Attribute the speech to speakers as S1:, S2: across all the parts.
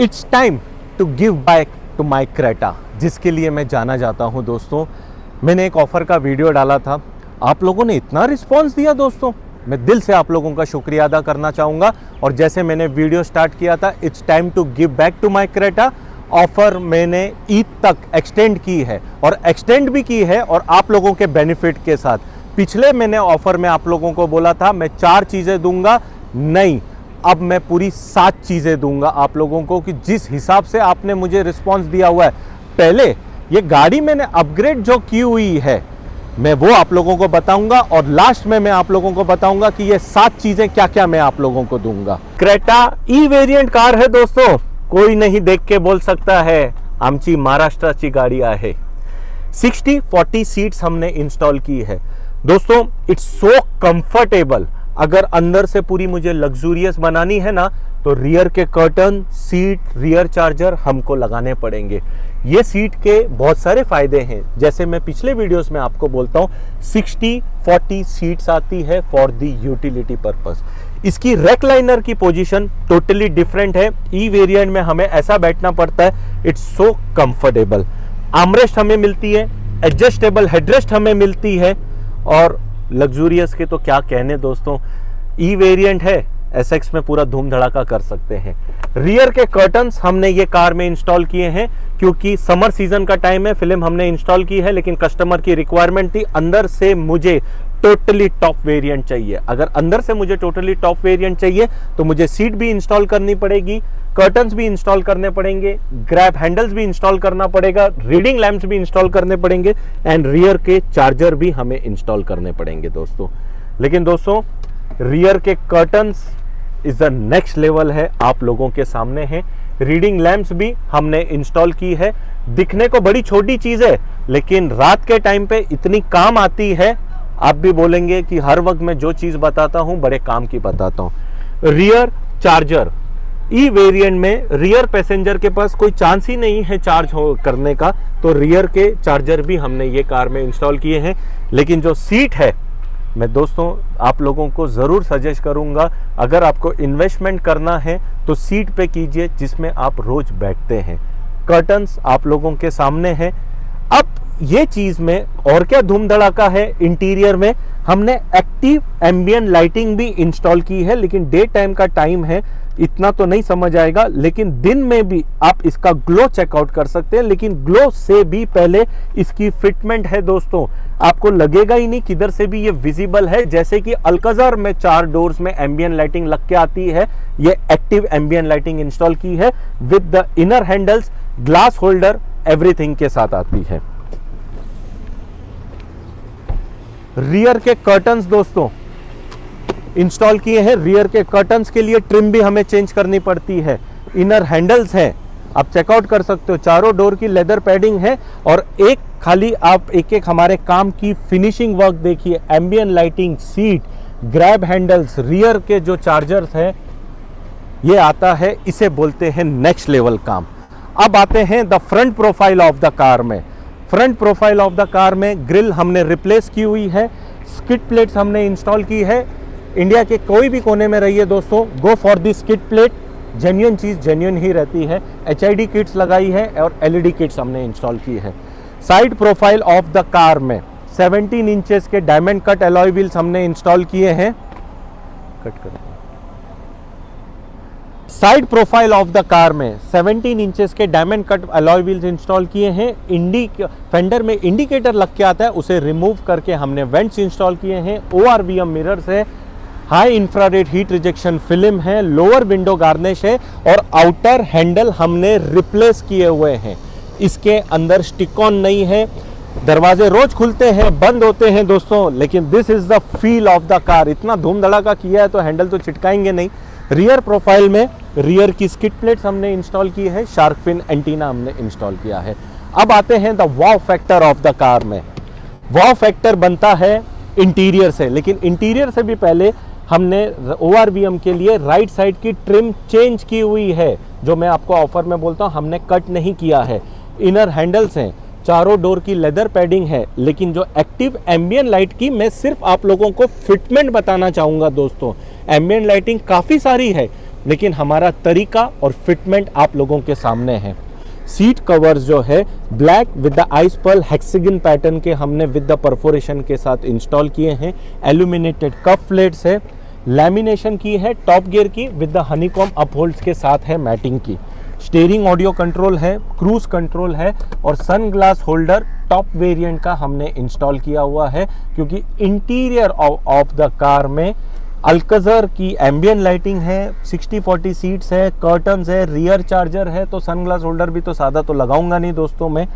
S1: It's time to give back to my Creta, जिसके लिए मैं जाना जाता हूं। दोस्तों, मैंने एक ऑफ़र का वीडियो डाला था, आप लोगों ने इतना रिस्पांस दिया दोस्तों, मैं दिल से आप लोगों का शुक्रिया अदा करना चाहूँगा। और जैसे मैंने वीडियो स्टार्ट किया था, it's time to give back to my Creta, offer मैंने ईद तक एक्सटेंड की है और एक्सटेंड भी की है और आप लोगों के बेनिफिट के साथ। पिछले मैंने ऑफ़र में आप लोगों को बोला था मैं 4 चीज़ें दूंगा, नहीं, अब मैं पूरी 7 चीज़ें दूंगा आप लोगों को, कि जिस हिसाब से आपने मुझे रिस्पांस दिया हुआ है। पहले ये गाड़ी मैंने अपग्रेड जो की हुई है मैं वो आप लोगों को बताऊंगा और लास्ट में मैं आप लोगों को बताऊंगा कि ये 7 चीज़ें क्या क्या मैं आप लोगों को दूंगा। क्रेटा ई वेरिएंट कार है दोस्तों, कोई नहीं देख के बोल सकता है आमची महाराष्ट्राची गाड़ी आहे। 60-40 सीट्स हमने इंस्टॉल की है दोस्तों, इट्स सो कंफर्टेबल। अगर अंदर से पूरी मुझे लग्जूरियस बनानी है ना, तो रियर के कर्टन, सीट, रियर चार्जर हमको लगाने पड़ेंगे। ये सीट के बहुत सारे फायदे हैं, जैसे मैं पिछले वीडियोस में आपको बोलता हूँ 60-40 सीट्स आती है फॉर द यूटिलिटी पर्पस। इसकी रेक लाइनर की पोजीशन टोटली डिफरेंट है। ई वेरिएंट में हमें ऐसा बैठना पड़ता है, इट्स सो कंफर्टेबल। आर्मरेस्ट हमें मिलती है, एडजस्टेबल हेडरेस्ट हमें मिलती है और लग्जूरियस के तो क्या कहने दोस्तों। ई वेरिएंट है, एसएक्स में पूरा धूम धड़ाका कर सकते हैं। रियर के कर्टन्स हमने ये कार में इंस्टॉल किए हैं क्योंकि समर सीजन का टाइम है, फिल्म हमने इंस्टॉल की है, लेकिन कस्टमर की रिक्वायरमेंट थी अंदर से मुझे टोटली टॉप वेरिएंट चाहिए। अगर अंदर से मुझे टोटली टॉप वेरिएंट चाहिए तो मुझे सीट भी इंस्टॉल करनी पड़ेगी, कर्टन्स भी इंस्टॉल करने पड़ेंगे, ग्रैब हैंडल्स भी इंस्टॉल करना पड़ेगा, रीडिंग लैंप्स भी इंस्टॉल करने पड़ेंगे एंड रियर के चार्जर भी हमें इंस्टॉल करने पड़ेंगे दोस्तों। लेकिन दोस्तों, रियर के curtains is the next level है, आप लोगों के सामने है। रीडिंग लैंप्स भी हमने इंस्टॉल की है। दिखने को बड़ी छोटी चीज है, लेकिन रात के टाइम पे इतनी काम आती है, आप भी बोलेंगे कि हर वक्त मैं जो चीज बताता हूं बड़े काम की बताता हूं। रियर चार्जर, ई वेरिएंट में रियर पैसेंजर के पास कोई चांस ही नहीं है चार्ज करने का, तो रियर के चार्जर भी हमने ये कार में इंस्टॉल किए हैं। लेकिन जो सीट है, मैं दोस्तों आप लोगों को ज़रूर सजेस्ट करूंगा, अगर आपको इन्वेस्टमेंट करना है तो सीट पे कीजिए जिसमें आप रोज बैठते हैं। कर्टन्स आप लोगों के सामने हैं। अब ये चीज़ में और क्या धूम धड़ाका है, इंटीरियर में हमने एक्टिव एम्बियंट लाइटिंग भी इंस्टॉल की है, लेकिन डे टाइम का टाइम है, इतना तो नहीं समझ आएगा, लेकिन दिन में भी आप इसका ग्लो चेकआउट कर सकते हैं। लेकिन ग्लो से भी पहले इसकी फिटमेंट है दोस्तों, आपको लगेगा ही नहीं किधर से भी ये विजिबल है। जैसे कि अल्काज़ार में 4 डोर्स में एम्बियंट लाइटिंग लग के आती है, ये एक्टिव एम्बियंट लाइटिंग इंस्टॉल की है with the inner handles, glass holder, everything के साथ आती है। रियर के कर्टन्स दोस्तों इंस्टॉल किए हैं। रियर के कर्टन्स के लिए ट्रिम भी हमें चेंज करनी पड़ती है। इनर हैंडल्स हैं, आप चेकआउट कर सकते हो, चारों डोर की लेदर पैडिंग है। और एक खाली आप एक एक हमारे काम की फिनिशिंग वर्क देखिए, ambient lighting, seat, grab handles, rear के जो चार्जर्स हैं, ये आता है, इसे बोलते हैं नेक्स्ट लेवल काम। अब आते हैं the front profile of the car में। Front profile of the car में ग्रिल हमने रिप्लेस की हुई है, स्किड प्लेट्स हमने इंस्टॉल की है। इंडिया के कोई भी कोने में रहिए दोस्तों, go for the skid plate, genuine चीज़ जेन्युइन ही रहती है। HID किट्स लगाई है और LED किट्स हमने इंस्टॉल की है। Side profile of the car में 17 इंचेस के डायमंड कट अलॉय व्हील्स हमने इंस्टॉल किए हैं। कट कर side profile of the car में 17 इंचेस के diamond cut alloy wheels install किए हैं। फेंडर में इंडिकेटर लग के आता है, उसे रिमूव करके हमने वेंट्स इंस्टॉल किए हैं। ORVM मिरर्स है, high infrared heat rejection film है, लोअर विंडो गार्निश है और आउटर हैंडल हमने रिप्लेस किए हुए हैं। इसके अंदर स्टिक ऑन नहीं है, दरवाजे रोज खुलते हैं, बंद होते हैं दोस्तों, लेकिन this is the feel of the car. इतना धूम धड़ाका किया है तो हैंडल तो चिटकाएंगे नहीं। रियर प्रोफाइल में रियर की स्किड प्लेट्स हमने इंस्टॉल की है, शार्क फिन एंटीना हमने इंस्टॉल किया है। अब आते हैं the wow factor of the car में। वाव फैक्टर बनता है इंटीरियर से, लेकिन इंटीरियर से भी पहले हमने ORVM के लिए राइट साइड की ट्रिम चेंज की हुई है, जो मैं आपको ऑफर में बोलता हूँ हमने कट नहीं किया है। इनर हैंडल्स हैं, चारों डोर की लेदर पैडिंग है, लेकिन जो एक्टिव एम्बियंट लाइट की मैं सिर्फ आप लोगों को फिटमेंट बताना चाहूँगा दोस्तों। एम्बियंट लाइटिंग काफ़ी सारी है, लेकिन हमारा तरीका और फिटमेंट आप लोगों के सामने है। सीट कवर्स जो है black with the ice pearl hexagon pattern के हमने विद द परफोरेशन के साथ इंस्टॉल किए हैं। एल्यूमिनेटेड कप प्लेट्स है, लैमिनेशन की है टॉप गियर की विद द हनीकॉम अपहोल्ड्स के साथ है मैटिंग की। स्टीयरिंग ऑडियो कंट्रोल है, क्रूज कंट्रोल है और sunglass holder top variant का हमने इंस्टॉल किया हुआ है, क्योंकि इंटीरियर ऑफ द कार में अल्कज़र की एम्बियन लाइटिंग है, 60-40 सीट्स है, कर्टन्स है, रियर चार्जर है। तो सन ग्लास होल्डर भी तो सादा तो लगाऊंगा नहीं दोस्तों मैं,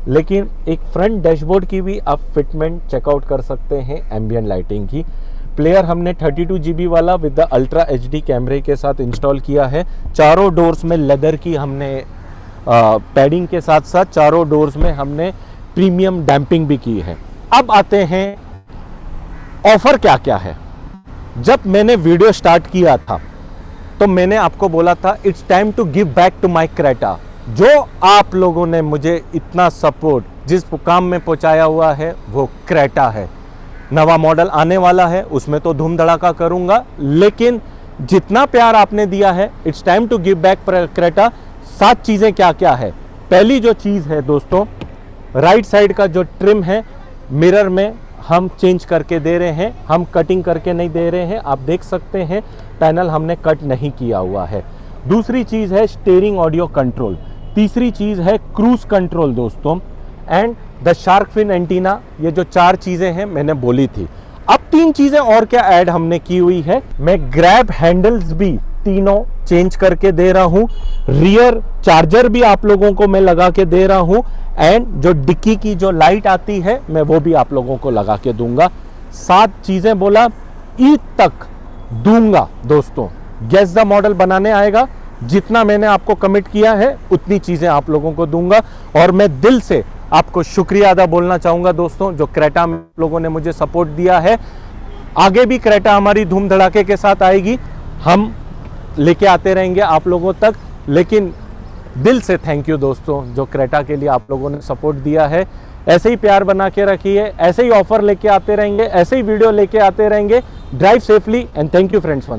S1: लेकिन एक फ्रंट डैशबोर्ड की भी आप फिटमेंट चेकआउट कर सकते हैं एम्बियन लाइटिंग की। प्लेयर हमने 32 GB वाला विद द अल्ट्रा HD कैमरे के साथ इंस्टॉल किया है। चारों डोर्स में लेदर की हमने पैडिंग के साथ साथ चारों डोर्स में हमने प्रीमियम डैम्पिंग भी की है। अब आते हैं ऑफर क्या क्या है। जब मैंने वीडियो स्टार्ट किया था तो मैंने आपको बोला था it's time to give back to my Creta. जो आप लोगों ने मुझे इतना सपोर्ट जिस काम में पहुंचाया हुआ है वो क्रेटा है। नवा मॉडल आने वाला है, उसमें तो धूम धड़ाका करूंगा, लेकिन जितना प्यार आपने दिया है it's time to give back Creta. 7 चीज़ें क्या क्या है। पहली जो चीज़ है दोस्तों, राइट साइड का जो ट्रिम है मिरर में हम चेंज करके दे रहे हैं, हम कटिंग करके नहीं दे रहे हैं। आप देख सकते हैं पैनल हमने कट नहीं किया हुआ है। दूसरी चीज़ है स्टीयरिंग ऑडियो कंट्रोल। तीसरी चीज़ है क्रूज कंट्रोल दोस्तों, and the shark fin antenna. ये जो 4 चीज़ें हैं मैंने बोली थी। अब 3 चीज़ें और क्या ऐड हमने की हुई है। मैं ग्रैब हैंडल्स भी तीनों चेंज करके दे रहा हूँ, रियर चार्जर भी आप लोगों को मैं लगा के दे रहा हूँ, एंड जो डिक्की की जो लाइट आती है मैं वो भी आप लोगों को लगा के दूंगा। 7 चीज़ें बोला, ईद तक दूंगा दोस्तों। गेस द मॉडल बनाने आएगा, जितना मैंने आपको कमिट किया है उतनी चीज़ें आप लोगों को दूंगा। और मैं दिल से आपको शुक्रिया अदा बोलना चाहूँगा दोस्तों, जो क्रेटा में लोगों ने मुझे सपोर्ट दिया है। आगे भी क्रेटा हमारी धूम धड़ाके के साथ आएगी, हम लेके आते रहेंगे आप लोगों तक। लेकिन दिल से थैंक यू दोस्तों, जो क्रेटा के लिए आप लोगों ने सपोर्ट दिया है। ऐसे ही प्यार बना के रखिए, ऐसे ही ऑफर लेके आते रहेंगे, ऐसे ही वीडियो लेके आते रहेंगे। Drive safely and thank you friends once